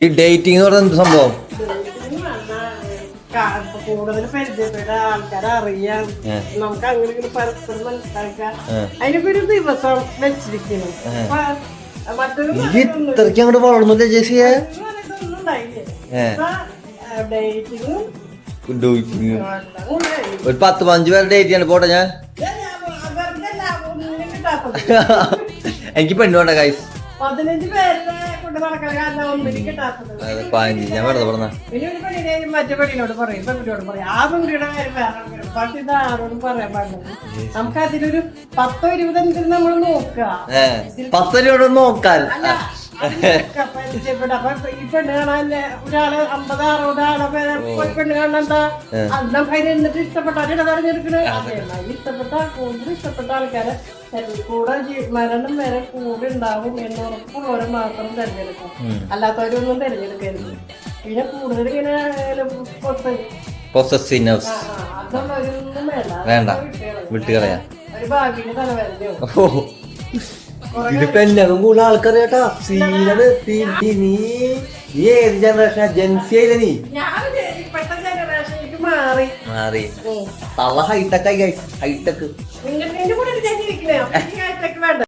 ഈ ഡേറ്റിംഗ് എന്ന് പറയുന്നത് എന്ത് സംഭവം? കൂടുതൽ പരിചയപ്പെട്ട ആൾക്കാരെ അറിയാം, നമുക്ക് അങ്ങനെ ഇങ്ങനെ പരസ്പരം മനസ്സിലാക്കാം. അതിനൊക്കെ ഒരു ദിവസം വെച്ചിരിക്കുന്നു. ഇത്രയ്ക്ക് അങ്ങോട്ട് വളർന്നില്ല ചേച്ചിയെ. ഒരു 10-15 പേരെ ഡേറ്റ് ചെയ്യാൻ പോട്ടെ ഞാൻ. എനിക്ക് പെണ്ണു വേണ്ട ഗൈസ്. 15 പേരെ കൊണ്ട് നടക്കാൻ കാരണം ഒന്നിനും കിട്ടാത്തത്. 15 ഞാൻ വെറുതെ പറഞ്ഞ. പിന്നെ ഒരു പെണ്ണിനെയും മറ്റേ പെണ്ണിനോട് പറയും, പെൺകുട്ടിയോട് പറയും. ആ പെൺകുട്ടിയുടെ കാര്യം വേറെ പക്ഷെ ഇത് ആരോടും പറയാൻ പാടില്ല. നമുക്ക് അതിലൊരു 10-20 നമ്മൾ നോക്കുക. 10 രൂപ നോക്കാൻ പരിചയപ്പെട്ട അപ്പൊ ഈ പെണ്ണ് കാണാൻ ഒരാള് 50-60 ആളെ പെണ്ണ് കാണാൻ എന്താ അന്ന് അതിന് എന്നിട്ട് ഇഷ്ടപ്പെട്ടാലും തെരഞ്ഞെടുക്കണത്. ഇഷ്ടപ്പെട്ട കൂടുതൽ ഇഷ്ടപ്പെട്ട ആൾക്കാരെ കൂടെ മരണം വരെ കൂടെ ഉണ്ടാവും എന്ന് ഉറപ്പുള്ളവരെ മാത്രം തെരഞ്ഞെടുക്കും, അല്ലാത്തവരൊന്നും തെരഞ്ഞെടുക്കരുത്. പിന്നെ കൂടുതൽ ഇങ്ങനെ അതുള്ളവരൊന്നും വേണ്ട, വിട്ടുകളയാ. ഒരു ഭാഗ്യത്തിന് തലവേദനയോ ഇതിപ്പോ എല്ലാതും കൂടുതൽ ആൾക്കറിയാട്ടാ. സീനാണ്. നീ ഏത് ജനറേഷനാ? ജെൻസിയില്ല നീ. മാറി തള്ള ഹൈടെക് ആയി. ഹൈടെക്